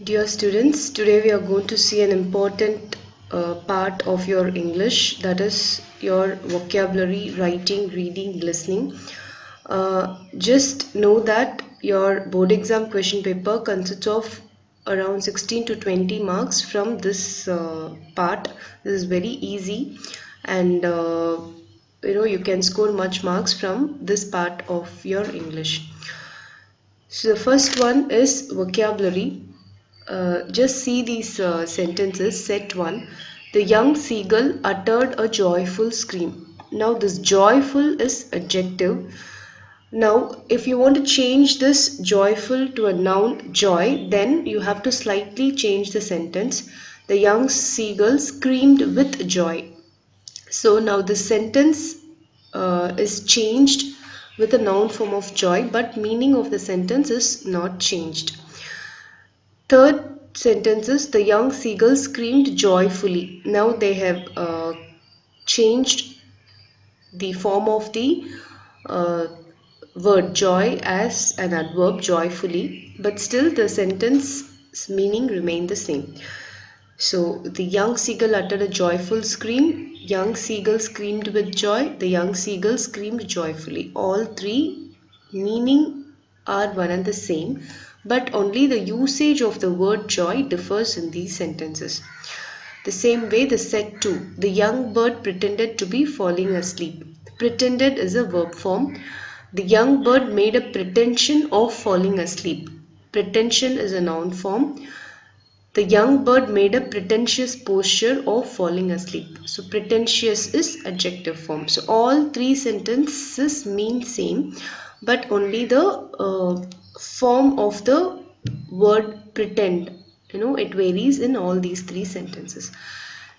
Dear students, today we are going to see an important part of your English, that is your vocabulary, writing, reading, listening. Just know that your board exam question paper consists of around 16 to 20 marks from this part. This is very easy, and you can score much marks from this part of your English. So the first one is vocabulary. Just see these sentences. Set 1. The young seagull uttered a joyful scream. Now this joyful is adjective. Now if you want to change this joyful to a noun joy, then you have to slightly change the sentence. The young seagull screamed with joy. So now the sentence is changed with a noun form of joy, but meaning of the sentence is not changed. Third sentence is the young seagull screamed joyfully. Now they have changed the form of the word joy as an adverb joyfully, but still the sentence meaning remained the same. So the young seagull uttered a joyful scream. Young seagull screamed with joy. The young seagull screamed joyfully. All three meaning are one and the same, but only the usage of the word joy differs in these sentences. The same way, the set 2. The young bird pretended to be falling asleep. Pretended is a verb form. The young bird made a pretension of falling asleep. Pretension is a noun form. The young bird made a pretentious posture of falling asleep. So pretentious is adjective form. So all three sentences mean same, but only the form of the word pretend, it varies in all these three sentences.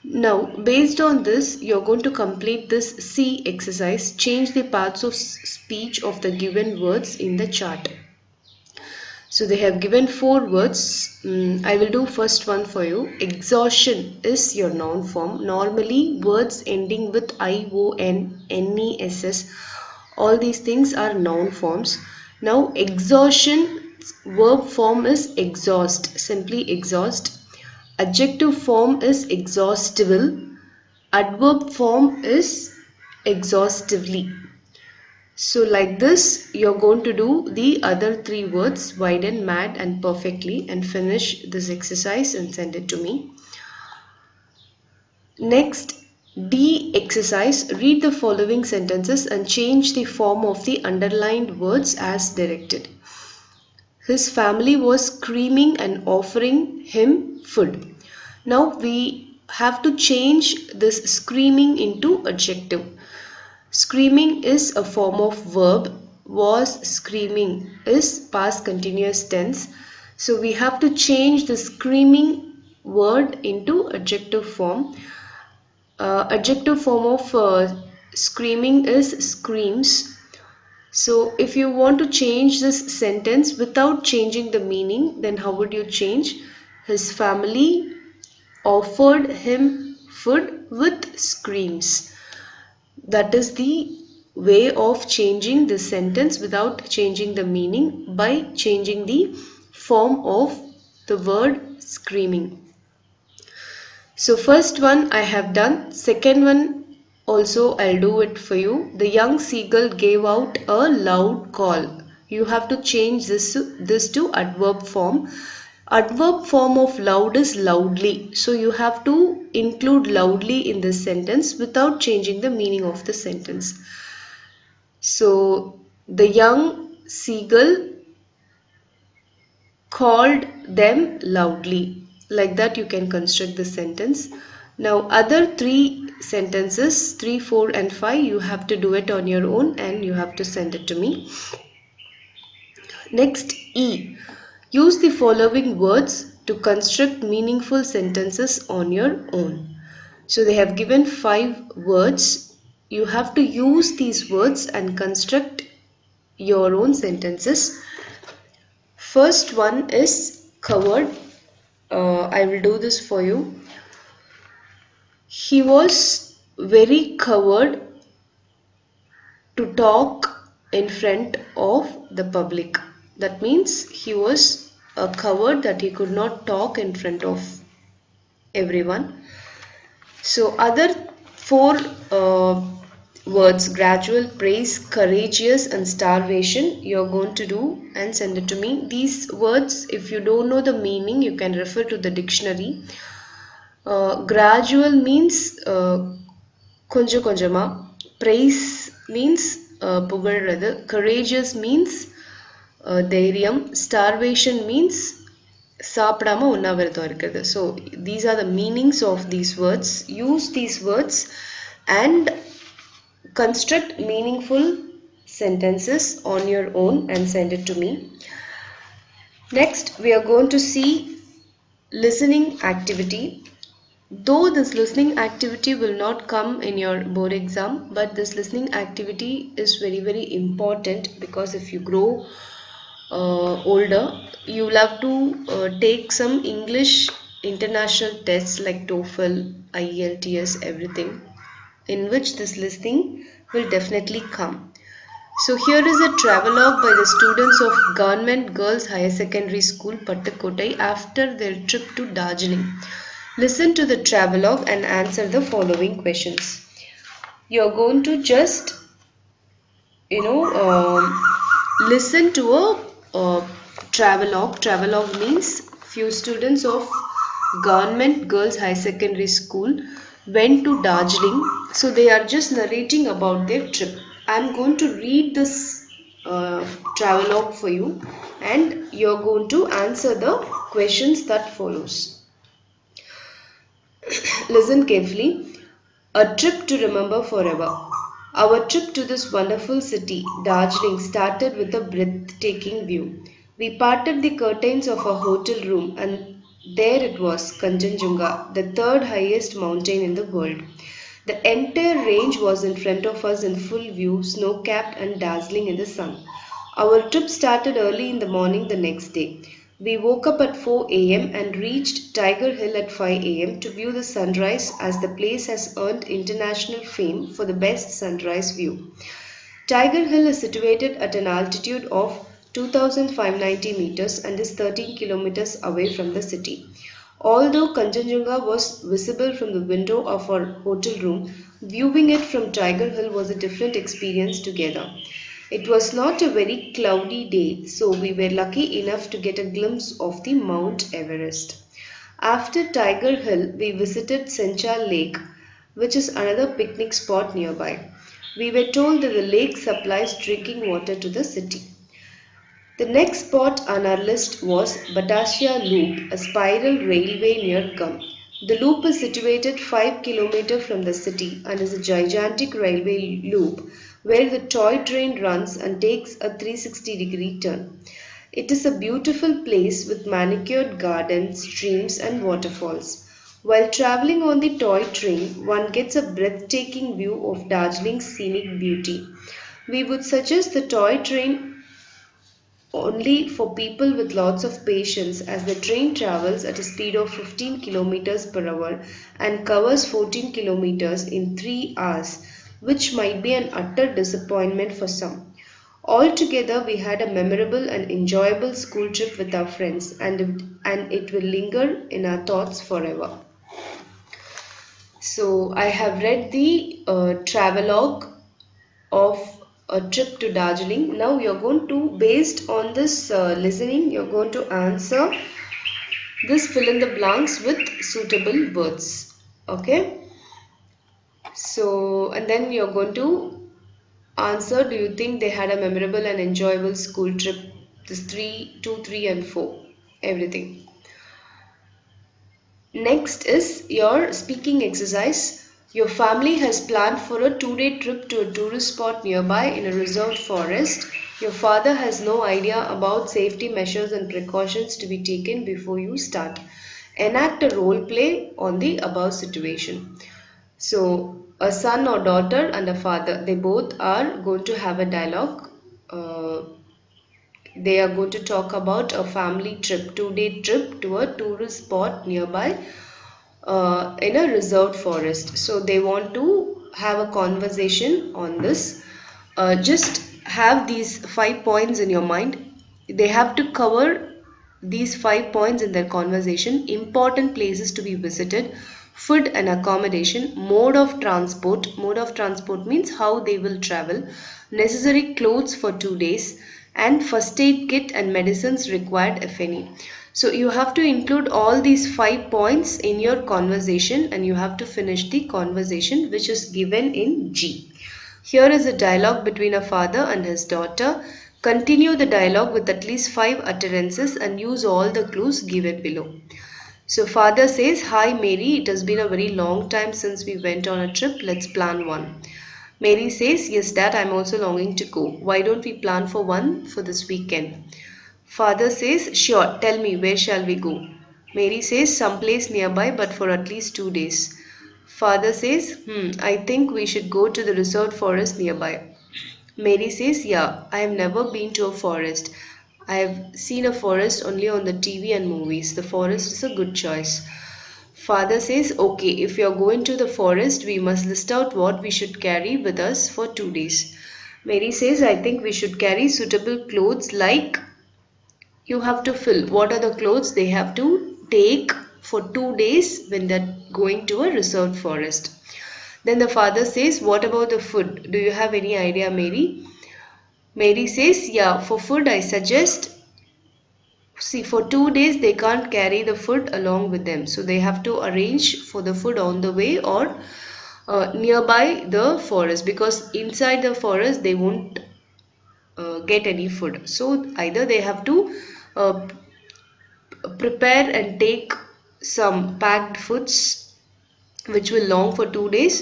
Now based on this, you're going to complete this C exercise. Change the parts of speech of the given words in the chart. So they have given 4 words. I will do first one for you. Exhaustion is your noun form. Normally words ending with ION, NESS, all these things are noun forms. Now exhaustion verb form is exhaust, simply exhaust. Adjective form is exhaustible. Adverb form is exhaustively. So like this, you're going to do the other 3 words, widen, mad and perfectly, and finish this exercise and send it to me. Next, D exercise. Read the following sentences and change the form of the underlined words as directed. His family was screaming and offering him food. Now we have to change this screaming into adjective. Screaming is a form of verb. Was screaming is past continuous tense. So we have to change the screaming word into adjective form. Adjective form of screaming is screams. So if you want to change this sentence without changing the meaning, then how would you change? His family offered him food with screams. That is the way of changing the sentence without changing the meaning, by changing the form of the word screaming. So first one I have done. Second one also I'll do it for you. The young seagull gave out a loud call. You have to change this to adverb form. Adverb form of loud is loudly. So you have to include loudly in this sentence without changing the meaning of the sentence. So the young seagull called them loudly. Like that you can construct the sentence. Now other 3 sentences, 3, 4 and 5, you have to do it on your own and you have to send it to me. Next, E. Use the following words to construct meaningful sentences on your own. So they have given 5 words. You have to use these words and construct your own sentences. First one is covered. I will do this for you. He was very covered to talk in front of the public. That means he was covered that he could not talk in front of everyone. So other four words: gradual, praise, courageous, and starvation, you're going to do and send it to me. These words, if you don't know the meaning, you can refer to the dictionary. Gradual means konja konjama. Praise means pugalradhu. Courageous means தைரியம். Starvation means சாப்பிடாம உண்ணாவிரதம் இருக்கிறது. So these are the meanings of these words. Use these words and construct meaningful sentences on your own and send it to me. Next, we are going to see listening activity. Though this listening activity will not come in your board exam, but this listening activity is very, very important, because if you grow older, you will have to take some English international tests like TOEFL, IELTS, everything, in which this listening will definitely come. So here is a travelogue by the students of Government Girls Higher Secondary School, Pattakottai, after their trip to Darjeeling. Listen to the travelogue and answer the following questions. You are going to just, listen to a travelogue. Travelogue means few students of Government Girls High Secondary School went to Darjeeling, so they are just narrating about their trip. I am going to read this travelogue for you, and you are going to answer the questions that follows. Listen carefully. A trip to remember forever. Our trip to this wonderful city, Darjeeling, started with a breathtaking view. We parted the curtains of our hotel room, and there it was, Kanchenjunga, the third highest mountain in the world. The entire range was in front of us in full view, snow-capped and dazzling in the sun. Our trip started early in the morning the next day. We woke up at 4 a.m. and reached Tiger Hill at 5 a.m. to view the sunrise, as the place has earned international fame for the best sunrise view. Tiger Hill is situated at an altitude of 2,590 meters and is 13 kilometers away from the city. Although Kanchenjunga was visible from the window of our hotel room, viewing it from Tiger Hill was a different experience together. It was not a very cloudy day, so we were lucky enough to get a glimpse of the Mount Everest. After Tiger Hill, we visited Senchal Lake, which is another picnic spot nearby. We were told that the lake supplies drinking water to the city. The next spot on our list was Batasia Loop, a spiral railway near Gum. The loop is situated 5 km from the city and is a gigantic railway loop where the toy train runs and takes a 360-degree turn. It is a beautiful place with manicured gardens, streams and waterfalls. While traveling on the toy train, one gets a breathtaking view of Darjeeling's scenic beauty. We would suggest the toy train only for people with lots of patience, as the train travels at a speed of 15 km per hour and covers 14 km in 3 hours, which might be an utter disappointment for some. Altogether, we had a memorable and enjoyable school trip with our friends, and it will linger in our thoughts forever. So I have read the travelogue of a trip to Darjeeling. Now you're going to, based on this listening, you're going to answer this fill in the blanks with suitable words. Okay? So, and then you're going to answer, do you think they had a memorable and enjoyable school trip? This 3, 2, 3 and 4. Everything. Next is your speaking exercise. Your family has planned for a 2-day trip to a tourist spot nearby in a reserved forest. Your father has no idea about safety measures and precautions to be taken before you start. Enact a role play on the above situation. So, a son or daughter and a father, they both are going to have a dialogue. They are going to talk about a family trip, 2-day trip to a tourist spot nearby in a reserved forest. So they want to have a conversation on this. Just have these 5 points in your mind. They have to cover these 5 points in their conversation: important places to be visited, food and accommodation, mode of transport. Mode of transport means how they will travel, necessary clothes for 2 days, and first aid kit and medicines required if any. So you have to include all these 5 points in your conversation and you have to finish the conversation which is given in G. Here is a dialogue between a father and his daughter. Continue the dialogue with at least 5 utterances and use all the clues given below. So father says, "Hi Mary, it has been a very long time since we went on a trip. Let's plan one." Mary says, "Yes dad, I'm also longing to go. Why don't we plan for one for this weekend?" Father says, "Sure, tell me, where shall we go?" Mary says, "Someplace nearby but for at least 2 days." Father says, I think we should go to the resort forest nearby. Mary says, "Yeah, I have never been to a forest. I have seen a forest only on the TV and movies. The forest is a good choice." Father says, "Okay, if you are going to the forest, we must list out what we should carry with us for 2 days." Mary says, "I think we should carry suitable clothes like..." You have to fill what are the clothes they have to take for 2 days when they're going to a reserved forest. Then the father says, "What about the food? Do you have any idea, Mary?" Mary says, "Yeah, for food I suggest..." See, for 2 days they can't carry the food along with them. So they have to arrange for the food on the way or nearby the forest, because inside the forest they won't get any food. So either they have to uh, prepare and take some packed foods which will long for 2 days,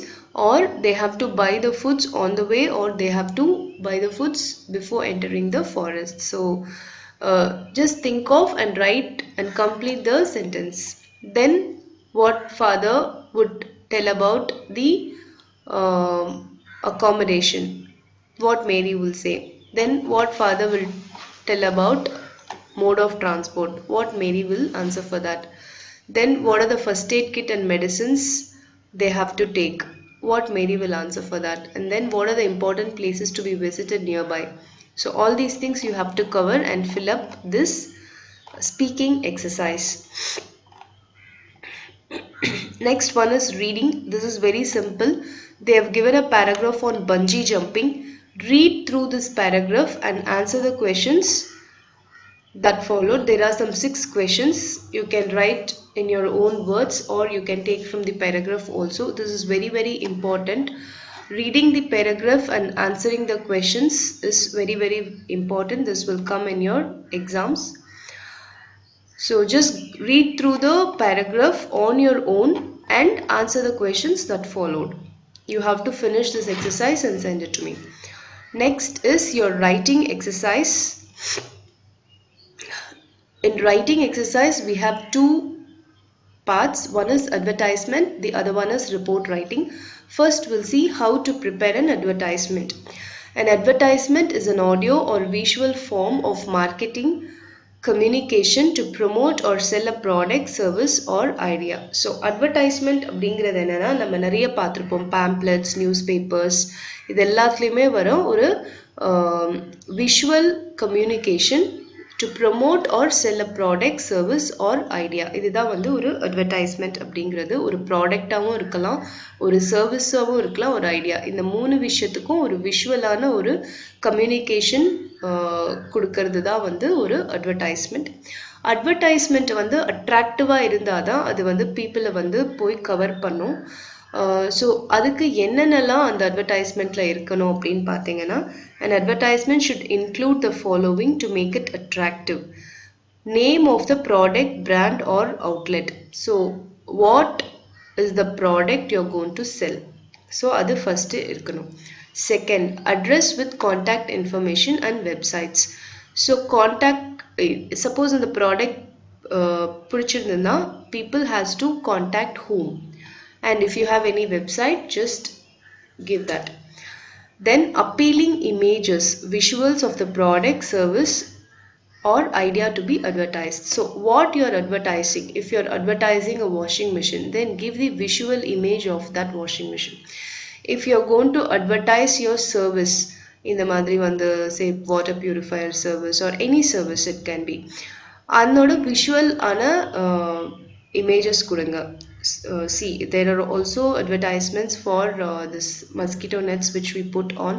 or they have to buy the foods on the way, or they have to buy the foods before entering the forest. So just think of and write and complete the sentence. Then what father would tell about the accommodation, what Mary will say. Then what father will tell about mode of transport, what Mary will answer for that. Then what are the first aid kit and medicines they have to take, what Mary will answer for that. And then what are the important places to be visited nearby. So all these things you have to cover and fill up this speaking exercise. Next one is reading. This is very simple. They have given a paragraph on bungee jumping. Read through this paragraph and answer the questions that followed. There are some 6 questions. You can write in your own words or you can take from the paragraph also. This is very, very important. Reading the paragraph and answering the questions is very, very important. This will come in your exams. So just read through the paragraph on your own and answer the questions that followed. You have to finish this exercise and send it to me. Next is your writing exercise. In writing exercise, we have 2 parts. One is advertisement, the other one is report writing. First, we'll see how to prepare an advertisement. An advertisement is an audio or visual form of marketing communication to promote or sell a product, service or idea. So advertisement அப்படிங்கிறது என்னன்னா, நம்ம நிறைய பார்த்திருப்போம், pamphlets, newspapers, இது எல்லாத்துலயுமே வரும் ஒரு visual communication to promote or sell a product, service or idea. இதுதான் வந்து ஒரு advertisement அப்படிங்கிறது. ஒரு ப்ராடக்டாகவும் இருக்கலாம், ஒரு சர்வீஸாகவும் இருக்கலாம், ஒரு ஐடியா. இந்த 3 விஷயத்துக்கும் ஒரு விஷுவலான ஒரு கம்யூனிகேஷன் கொடுக்கறது தான் வந்து ஒரு அட்வர்டைஸ்மெண்ட். அட்வர்டைஸ்மெண்ட் வந்து அட்ராக்டிவாக இருந்தால் தான் அது வந்து பீப்புளை வந்து போய் கவர் பண்ணும். ஸோ அதுக்கு என்னென்னலாம் அந்த அட்வர்டைஸ்மெண்ட்டில் இருக்கணும் அப்படின்னு பார்த்தீங்கன்னா, an advertisement should include the following to make it attractive. Name of the product, brand or outlet. So what is the product you're going to sell? So அது first இருக்கணும். Second, address with contact information and websites. So contact, suppose in the product பிடிச்சிருந்ததுன்னா people has to contact whom, and if you have any website, just give that. Then appealing images, visuals of the product, service or idea to be advertised. So what you are advertising, if you are advertising a washing machine, then give the visual image of that washing machine. If you are going to advertise your service, in the madri vandu say water purifier service or any service it can be, அதனோட visual ஆன images கொடுங்க. See, there are also advertisements for this mosquito nets which we put on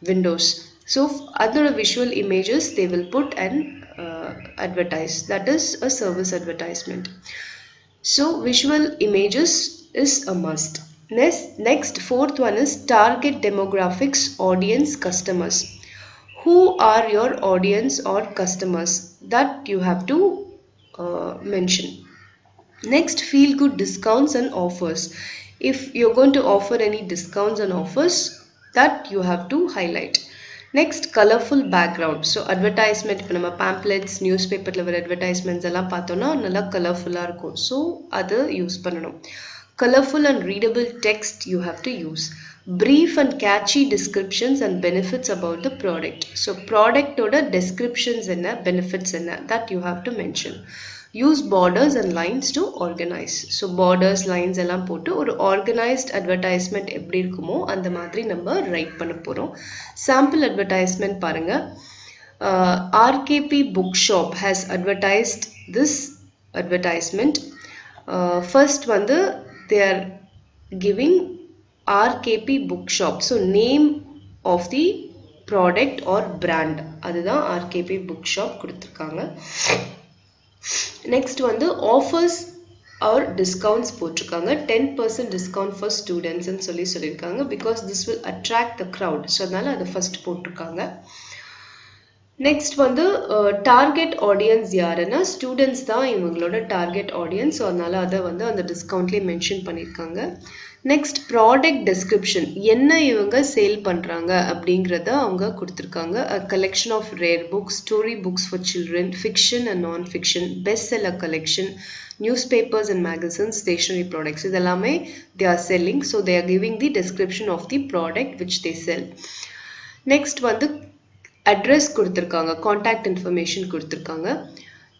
windows. So other visual images they will put and advertise. That is a service advertisement. So visual images is a must. Next fourth one is target demographics, audience, customers. Who are your audience or customers? That you have to mention. Next, feel good discounts and offers. If you're going to offer any discounts and offers, that you have to highlight. Next, colorful background. So advertisement, இப்போ நம்ம pamphlets, newspaperல வர advertisements எல்லாம் பார்த்தோம்னா நல்லா கலர்ஃபுல்லாக இருக்கும். So அதை use பண்ணணும். Colorful and readable text you have to use. Brief and catchy descriptions and benefits about the product. So product oda descriptions enna, benefits enna, that you have to mention. Use borders and lines to organize. So borders, lines எல்லாம் போட்டு ஒரு organized advertisement எப்படி இருக்குமோ அந்த மாதிரி நம்ம right பண்ண போறோம். Sample advertisement பாருங்க. RKP Bookshop has advertised this advertisement. First வந்து they are giving RKP Bookshop. So name of the product or brand. அதுதான் RKP Bookshop கொடுத்திருக்காங்க. Next வந்து offers or discounts போட்டிருக்காங்க. 10% discount for students ன்னு சொல்லியிருக்காங்க. Because this will attract the crowd. So அதனால அதை first போட்டிருக்காங்க. நெக்ஸ்ட் வந்து டார்கெட் ஆடியன்ஸ் யாருன்னா ஸ்டூடெண்ட்ஸ் தான் இவங்களோட டார்கெட் ஆடியன்ஸ். ஸோ அதனால அதை வந்து அந்த டிஸ்கவுண்ட்லேயே மென்ஷன் பண்ணியிருக்காங்க. நெக்ஸ்ட் ப்ராடக்ட் டெஸ்கிரிப்ஷன், என்ன இவங்க சேல் பண்ணுறாங்க அப்படிங்கிறத அவங்க கொடுத்துருக்காங்க. Collection of rare books, story books for children, fiction and non fiction, best seller collection, newspapers and magazines, stationery products இதெல்லாமே they are selling. So they are giving the description of the product which they sell. Next வந்து address கொடுத்துருக்காங்க, contact information கொடுத்துருக்காங்க.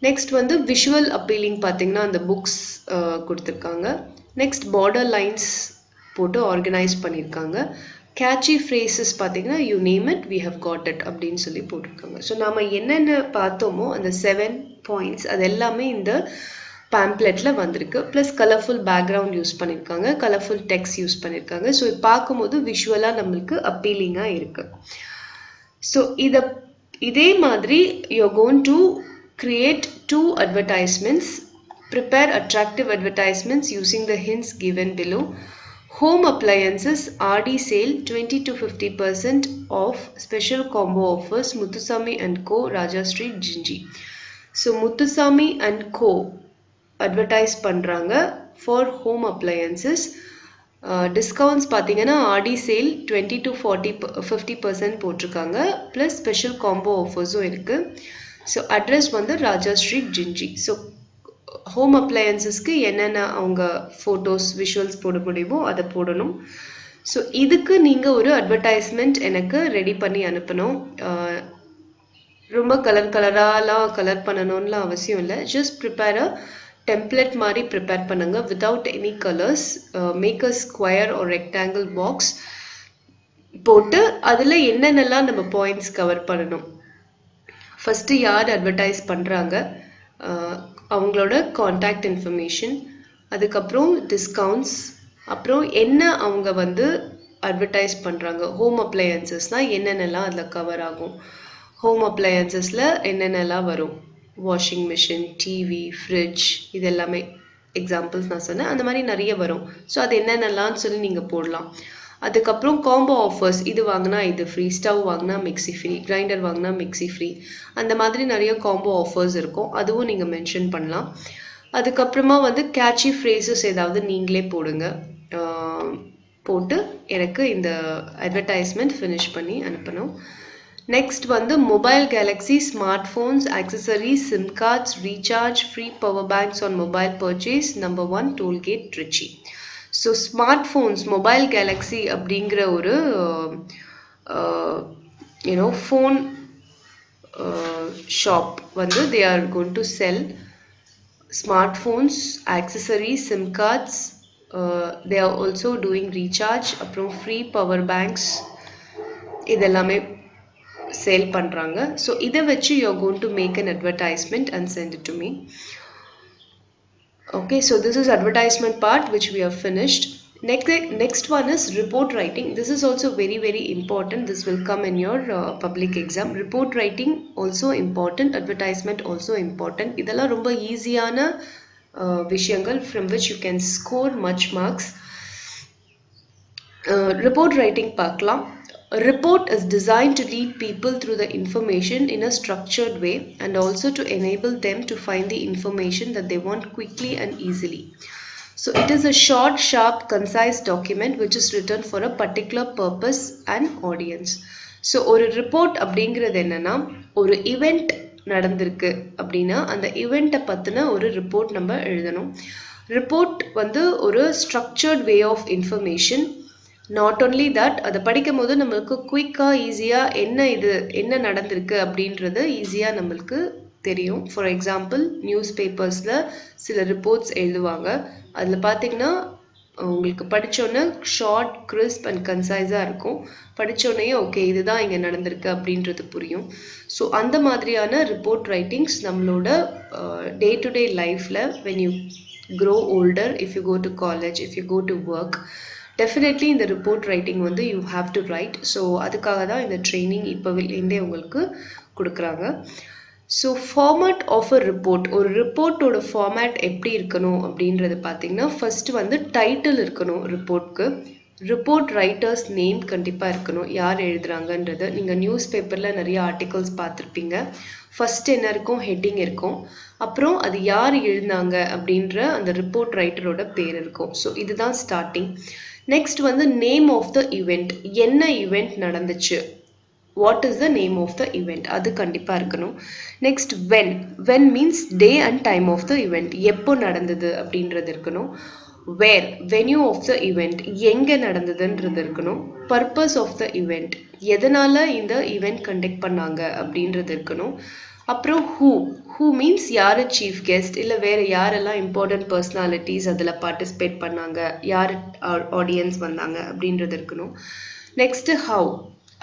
Next வந்து visual appealing பார்த்தீங்கன்னா அந்த books கொடுத்துருக்காங்க. Next border lines போட்டு organise பண்ணியிருக்காங்க. கேட்சி ஃப்ரேசஸ் பார்த்தீங்கன்னா you name it we have got it அப்படின்னு சொல்லி போட்டிருக்காங்க. ஸோ நம்ம என்னென்ன பார்த்தோமோ அந்த 7 பாயிண்ட்ஸ் அது எல்லாமே இந்த பேம்ப்ளெட்டில் வந்திருக்கு. ப்ளஸ் கலர்ஃபுல் பேக்ரவுண்ட் யூஸ் பண்ணியிருக்காங்க, கலர்ஃபுல் டெக்ஸ்ட் யூஸ் பண்ணியிருக்காங்க. ஸோ பார்க்கும்போது விஷுவலாக நம்மளுக்கு அப்பீலிங்காக இருக்குது. So இதே மாதிரி you're going to create 2 advertisements. Prepare attractive advertisements using the hints given below. Home appliances RD sale 20 to 50% off, special combo offers, Muthusamy and Co, Raja Street, Ginji. So Muthusamy and Co advertise பண்றாங்க for home appliances. Discounts பார்த்தீங்கன்னா ஆடி sale 20 to 50% போட்டிருக்காங்க. Plus special combo ஆஃபர்ஸும் இருக்குது. So address வந்து ராஜா street, ginger. So home அப்ளையன்சஸ்க்கு என்னென்ன அவங்க photos visuals போட முடியுமோ அதை போடணும். ஸோ இதுக்கு நீங்கள் ஒரு அட்வர்டைஸ்மெண்ட் எனக்கு ரெடி பண்ணி அனுப்பணும். ரொம்ப கலராலாம் கலர் பண்ணணும்லாம் அவசியம் இல்லை. ஜஸ்ட் ப்ரிப்பேர் அ template மாதிரி ப்ரிப்பேர் பண்ணுங்க without any colors. Make a square or rectangle box போட்டு அதில் என்னென்னலாம் நம்ம பாயிண்ட்ஸ் கவர் பண்ணணும். ஃபஸ்ட்டு யார் அட்வர்டைஸ் பண்ணுறாங்க, அவங்களோட காண்டாக்ட் இன்ஃபர்மேஷன், அதுக்கப்புறம் டிஸ்கவுண்ட்ஸ், அப்புறம் என்ன அவங்க வந்து அட்வர்டைஸ் பண்ணுறாங்க. ஹோம் அப்ளையன்சஸ்னால் என்னென்னலாம் அதில் கவர் ஆகும், ஹோம் அப்ளையன்சஸில் என்னென்னலாம் வரும், வாஷிங் மிஷின், டிவி, ஃப்ரிட்ஜ், இது எல்லாமே எக்ஸாம்பிள்ஸ் நான் சொன்னேன். அந்த மாதிரி நிறைய வரும். ஸோ அது என்னென்னலான்னு சொல்லி நீங்கள் போடலாம். அதுக்கப்புறம் காம்போ ஆஃபர்ஸ், இது வாங்கினா இது ஃப்ரீ, ஸ்டவ் வாங்கினா மிக்சி ஃப்ரீ, கிரைண்டர் வாங்கினா மிக்சி ஃப்ரீ, அந்த மாதிரி நிறைய காம்போ ஆஃபர்ஸ் இருக்கும். அதுவும் நீங்கள் மென்ஷன் பண்ணலாம். அதுக்கப்புறமா வந்து கேட்சி ஃப்ரேசஸ் ஏதாவது நீங்களே போடுங்க. போட்டு எனக்கு இந்த அட்வர்டைஸ்மெண்ட் ஃபினிஷ் பண்ணி அனுப்பணும். நெக்ஸ்ட் வந்து Mobile Galaxy, smart phones, accessories, SIM cards, recharge, free power banks on mobile purchase, number 1 tollgate Trichy. So smart phones, Mobile Galaxy அப்படிங்கிற ஒரு ஃபோன் ஷாப் வந்து they are going to sell smartphones, accessories, SIM cards, they are also doing recharge, அப்புறம் free power banks, இதெல்லாமே sale பண்றாங்க. ஸோ இதை வச்சு you are going to make an advertisement and send it to me. Okay, so this is advertisement part which we have finished. Next one is report writing. This is also very important. This will come in your public exam. Report writing also important, advertisement also important. இதெல்லாம் ரொம்ப ஈஸியான விஷயங்கள் from which you can score much marks. Report writing பார்க்கலாம். A report is designed to lead people through the information in a structured way and also to enable them to find the information that they want quickly and easily. So it is a short, sharp, concise document which is written for a particular purpose and audience. So ஒரு report அப்படிங்கிறது என்னன்னா ஒரு event நடந்திருக்கு அப்படின்னா அந்த event பத்தின ஒரு report நம்ம எழுதணும். Report வந்து ஒரு structured way of information. Not only that, அதை படிக்கும் போது நம்மளுக்கு குயிக்காக ஈஸியாக என்ன நடந்திருக்கு அப்படின்றது ஈஸியாக நம்மளுக்கு தெரியும். ஃபார் எக்ஸாம்பிள் நியூஸ் பேப்பர்ஸில் சில ரிப்போர்ட்ஸ் எழுதுவாங்க. அதில் பார்த்தீங்கன்னா உங்களுக்கு படித்தோன்னே ஷார்ட், கிறிஸ்ப் அண்ட் கன்சைஸாக இருக்கும். படித்தோடனே ஓகே இதுதான் இங்கே நடந்திருக்கு அப்படின்றது புரியும். ஸோ அந்த மாதிரியான ரிப்போர்ட் ரைட்டிங்ஸ் நம்மளோட டே டு டே லைஃப்பில் when you grow older, if you go to college, if you go to work, definitely இந்த ரிப்போர்ட் ரைட்டிங் வந்து you have to write. So அதுக்காக தான் இந்த ட்ரைனிங் இப்போவிலேருந்தே உங்களுக்கு கொடுக்குறாங்க. So format of a report, ஒரு ரிப்போர்ட்டோட ஃபார்மேட் எப்படி இருக்கணும் அப்படின்றது பார்த்தீங்கன்னா ஃபர்ஸ்ட் வந்து டைட்டில் இருக்கணும் ரிப்போர்ட்க்கு. ரிப்போர்ட் ரைட்டர்ஸ் நேம் கண்டிப்பாக இருக்கணும், யார் எழுதுறாங்கன்றது. நீங்கள் நியூஸ் பேப்பரில் நிறைய ஆர்டிகல்ஸ் பார்த்துருப்பீங்க. ஃபர்ஸ்ட் என்ன இருக்கும், ஹெட்டிங் இருக்கும், அப்புறம் அது யார் எழுதினாங்க அப்படின்ற அந்த ரிப்போர்ட் ரைட்டரோட பேர் இருக்கும். ஸோ இதுதான் ஸ்டார்டிங். நெக்ஸ்ட் வந்து நேம் ஆஃப் த இவெண்ட், என்ன இவெண்ட் நடந்துச்சு, what is the name of the event, அது கண்டிப்பாக இருக்கணும். Next when means day and time of the event, எப்போ நடந்தது அப்படின்றது இருக்கணும். Where, venue of the event, எங்கே நடந்ததுன்றது இருக்கணும். பர்பஸ் ஆஃப் த இவெண்ட், எதனால் இந்த இவெண்ட் கண்டக்ட் பண்ணாங்க அப்படின்றது இருக்கணும். அப்புறம் ஹூ மீன்ஸ் யார் சீஃப் கெஸ்ட், இல்லை வேறு யாரெல்லாம் இம்பார்ட்டன்ட் பர்சனாலிட்டிஸ் அதில் பார்ட்டிசிபேட் பண்ணாங்க, யார் ஆடியன்ஸ் வந்தாங்க அப்படின்றது இருக்கணும். நெக்ஸ்ட்டு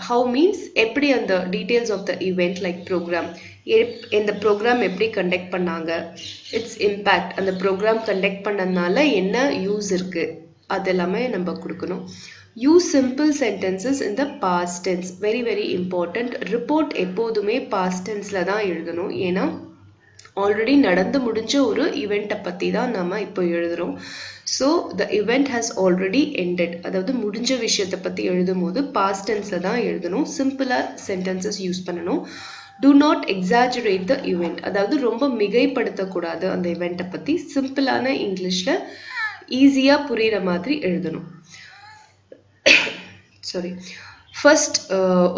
ஹவு மீன்ஸ் எப்படி அந்த details of the event like programme, இந்த ப்ரோக்ராம் எப்படி கண்டக்ட் பண்ணாங்க, இட்ஸ் இம்பேக்ட், அந்த ப்ரோக்ராம் கண்டக்ட் பண்ணதுனால என்ன யூஸ் இருக்குது, அதெல்லாமே நம்ம கொடுக்கணும். Use simple sentences in the past tense, very important. Report எப்போதுமே பாஸ்ட் டென்ஸில் தான் எழுதணும், ஏன்னா ஆல்ரெடி நடந்து முடிஞ்ச ஒரு இவெண்ட்டை பற்றி தான் நம்ம இப்போ எழுதுகிறோம். So the event has already ended, அதாவது முடிஞ்ச விஷயத்தை பற்றி எழுதும் போது பாஸ்ட் டென்ஸில் தான் எழுதணும். சிம்பிளாக சென்டென்சஸ் யூஸ் பண்ணணும். do not exaggerate the event, அதாவது ரொம்ப மிகைப்படுத்தக்கூடாது அந்த இவெண்ட்டை பற்றி. சிம்பிளான இங்கிலீஷில் ஈஸியாக புரிகிற மாதிரி எழுதணும். சாரி, ஃபர்ஸ்ட்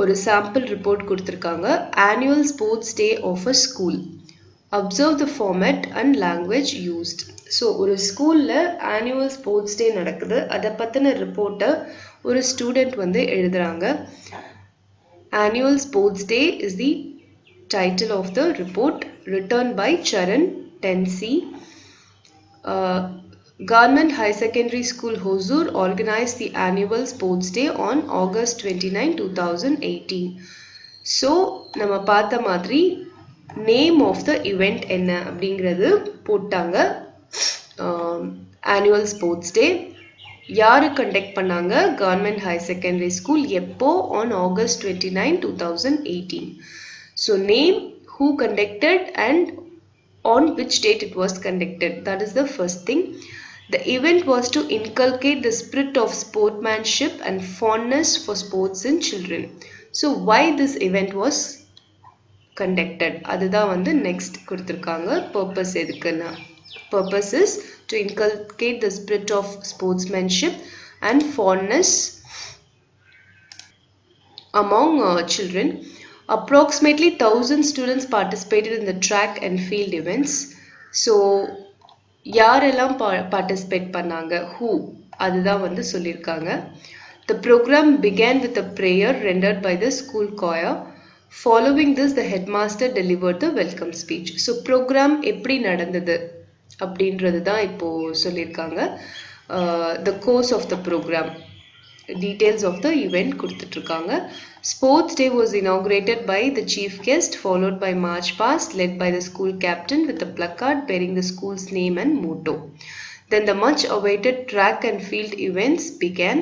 ஒரு சாம்பிள் ரிப்போர்ட் கொடுத்துருக்காங்க. Annual sports day of a school, observe the format and language used. So ஒரு ஸ்கூலில் ஆனுவல் ஸ்போர்ட்ஸ் டே நடக்குது, அதை பற்றின ரிப்போர்ட்டை ஒரு ஸ்டூடெண்ட் வந்து எழுதுகிறாங்க. Annual sports day is the title of the report, written by Charan 10C. Government High Secondary School Hosur organized the annual sports day on August 29, 2018. So நம்ம பார்த்த மாதிரி நேம் ஆஃப் த இவெண்ட் என்ன அப்படிங்கிறது போட்டாங்க. ஆனுவல் ஸ்போர்ட்ஸ் டே யாரு conduct பண்ணாங்க, government high secondary school, எப்போ, on August 29, 2018. So name, who conducted and on which date it was conducted, that is the first thing. The event was to inculcate the spirit of sportsmanship and fondness for sports in children. So why this event was conducted, அதுதான் வந்து next கொடுத்திருக்காங்க. purpose எதுக்குன்னா, purpose is to inculcate the spirit of sportsmanship and fondness among children. Approximately 1,000 students participated in the track and field events. So யாரெல்லாம் participate பண்ணாங்க, who, அதுதான் வந்து சொல்லியிருக்காங்க. The program began with a prayer rendered by the school choir. Following this, the headmaster delivered the welcome speech. So program எப்படி நடந்தது அப்படின்றது தான் இப்போ சொல்லியிருக்காங்க. The course of the program, details of the event கொடுத்துட்ருக்காங்க. Sports Day was inaugurated by the chief guest, followed by march past led by the school captain with a placard bearing the school's name and motto. Then the much awaited track and field events began.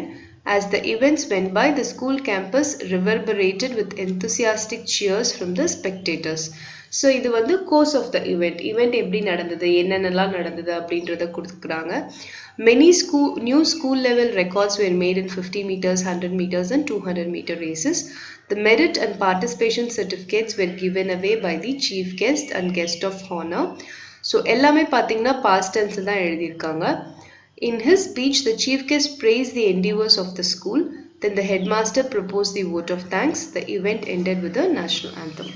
As the events went by, the school campus reverberated with enthusiastic cheers from the spectators. So இது வந்து course of the event எப்படி நடந்தது, என்னென்னலாம் நடந்தது அப்படின்றத கொடுக்குறாங்க. Many new school level records were made in 50 meters, 100 meters and 200 meter races. The merit and participation certificates were given away by the chief guest and guest of honor. So எல்லாமே பார்த்தீங்கன்னா past tense தான் எழுதியிருக்காங்க. In his speech, the chief guest praised the endeavors of the school. Then the headmaster proposed the vote of thanks. The event ended with the national anthem.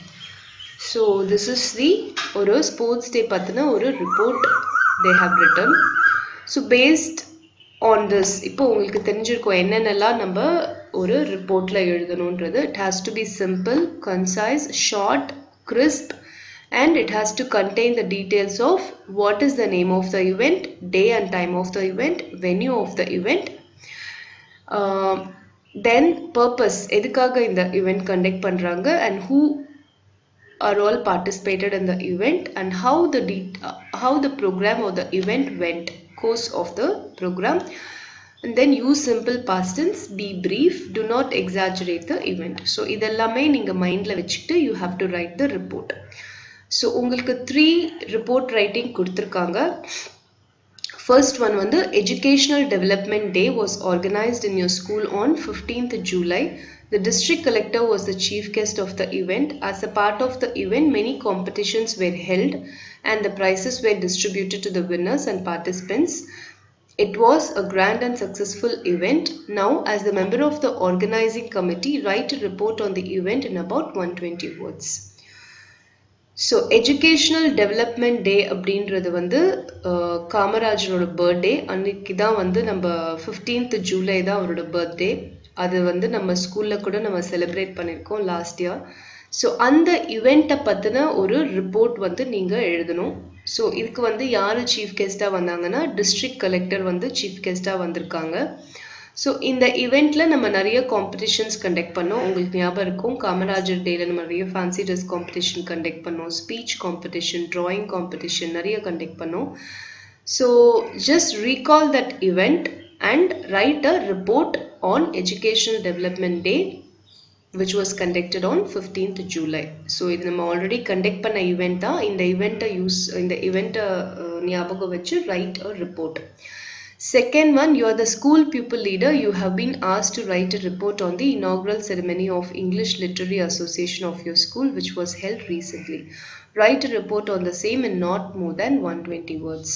So this is the ஒரு sports day பத்தின ஒரு report they have written. So based on this, இப்போ உங்களுக்கு தெரிஞ்சிருக்கும் என்னென்னலாம் நம்ம ஒரு ரிப்போர்ட்ல எழுதணும்ன்றது. It has to be simple, concise, short, crisp, and it has to contain the details of what is the name of the event, day and time of the event, venue of the event, then purpose, எதுக்காக இந்த event conduct பண்றாங்க, and who are all participated in the event, and how the program or the event went, course of the program, and then use simple past tense, be brief, do not exaggerate the event. So இதெல்லாமே நீங்க மைண்ட்ல வச்சுட்டு you have to write the report. So உங்களுக்கு 3 report writing கொடுத்திருக்காங்க. First one வந்து Educational Development Day was organized in your school on 15th July. The district collector was the chief guest of the event. As a part of the event, many competitions were held and the prizes were distributed to the winners and participants. It was a grand and successful event. Now, as the member of the organizing committee, write a report on the event in about 120 words. So Educational Development Day அப்படின்றது வந்து காமராஜரோட birthday. அன்னைக்கு தான் வந்து நம்ம 15th July தான் அவரோட birthday. அது வந்து நம்ம ஸ்கூல்ல கூட நம்ம செலிப்ரேட் பண்ணியிருக்கோம் லாஸ்ட் இயர். ஸோ அந்த இவெண்ட்டை பற்றின ஒரு ரிப்போர்ட் வந்து நீங்கள் எழுதணும். ஸோ இதுக்கு வந்து யார் சீஃப் கெஸ்ட்டாக வந்தாங்கன்னா டிஸ்ட்ரிக்ட் கலெக்டர் வந்து சீஃப் கெஸ்ட்டாக வந்திருக்காங்க. ஸோ இந்த இவெண்ட்டில் நம்ம நிறைய காம்படிஷன்ஸ் கண்டக்ட் பண்ணோம். உங்களுக்கு ஞாபகம் இருக்கும், காமராஜர் டேல நம்ம நிறைய ஃபேன்சி ட்ரெஸ் காம்படிஷன் கண்டக்ட் பண்ணோம், ஸ்பீச் காம்படிஷன், ட்ராயிங் காம்படிஷன் நிறைய கண்டக்ட் பண்ணோம். So just recall that event and write a report on Educational Development Day which was conducted on 15th July. So இது நம்ம ஆல்ரெடி கண்டக்ட் பண்ண event தான். இந்த ஈவெண்ட்டை ஞாபகம் வச்சு write a report. Second one, you are the school pupil leader. You have been asked to write a report on the inaugural ceremony of English Literary Association of your school which was held recently. Write a report on the same in not more than 120 words.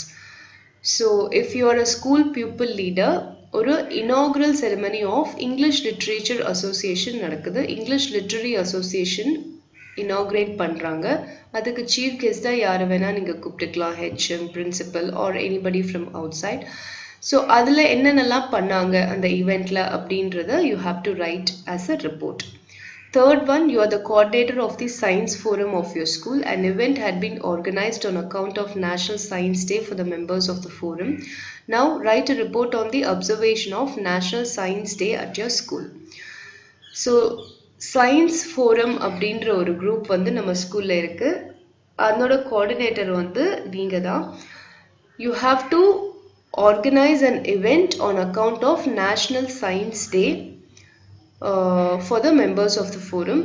So if you are a school pupil leader, ஒரு inaugural ceremony of English Literature Association நடக்குது. English Literary Association inaugurate பண்றாங்க. அதுக்கு chief கெஸ்டா யாரை வேணா நீங்க கூப்பிட்டுக்கலாம், HM, principal or anybody from outside. So அதில் என்னென்னலாம் பண்ணாங்க அந்த ஈவெண்ட்ல அப்படின்றத you have to write as a report. Third one, you are the coordinator of the Science Forum of your school. An event had been organized on account of National Science Day for the members of the forum. Now write a report on the observation of National Science Day at your school. So Science Forum அப்படின்ற ஒரு group வந்து நம்ம ஸ்கூல்ல இருக்கு. அதனோட coordinator வந்து நீங்க தான். You have to organize an event on account of National Science Day for the members of the forum.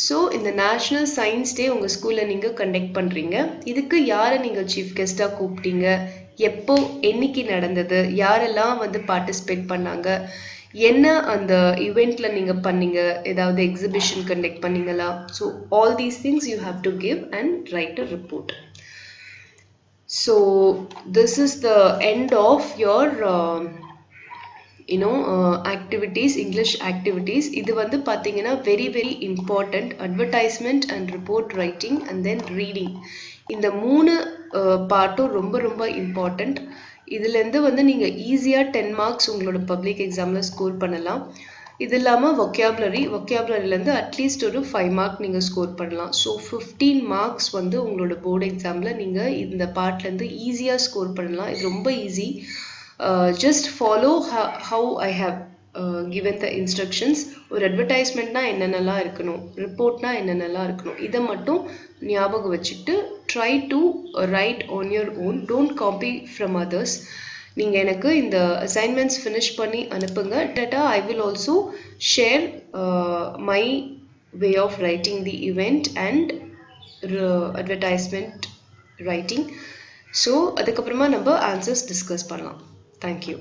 So இந்த நேஷ்னல் சயின்ஸ் டே உங்கள் ஸ்கூலில் நீங்கள் கண்டக்ட் பண்ணுறீங்க. இதுக்கு யாரை நீங்கள் சீஃப் கெஸ்ட்டாக கூப்பிட்டீங்க, எப்போ என்னைக்கு நடந்தது, யாரெல்லாம் வந்து பார்ட்டிசிபேட் பண்ணாங்க, என்ன அந்த ஈவெண்ட்டில் நீங்கள் பண்ணீங்க, ஏதாவது எக்ஸிபிஷன் கண்டக்ட் பண்ணீங்களா. So all these things you have to give and write a report. So this is the end of your activities, English activities. இது வந்து பார்த்தீங்கன்னா very very important. advertisement and report writing and then reading, இந்த 3 பார்ட்டும் ரொம்ப ரொம்ப important. இதுலேருந்து வந்து நீங்கள் ஈஸியாக 10 மார்க்ஸ் உங்களோட பப்ளிக் எக்ஸாமில் ஸ்கோர் பண்ணலாம். இது இல்லாமல் vocabularyலேருந்து அட்லீஸ்ட் ஒரு 5 மார்க் நீங்கள் ஸ்கோர் பண்ணலாம். ஸோ 15 மார்க்ஸ் வந்து உங்களோட போர்டு எக்ஸாமில் நீங்கள் இந்த பார்ட்லேருந்து ஈஸியாக ஸ்கோர் பண்ணலாம். இது ரொம்ப easy. Just follow how I have given the instructions. ஒரு advertisementனா என்னென்னலாம் இருக்கணும், ரிப்போர்ட்னா என்னென்னலாம் இருக்கணும், இதை மட்டும் ஞாபகம் வச்சுக்கிட்டு try to write on your own. Don't copy from others. நீங்கள் எனக்கு இந்த assignments finish பண்ணி அனுப்புங்க. Data I will also share my way of writing the event and advertisement writing. So அதுக்கப்புறமா நம்ம answers discuss பண்ணலாம். Thank you.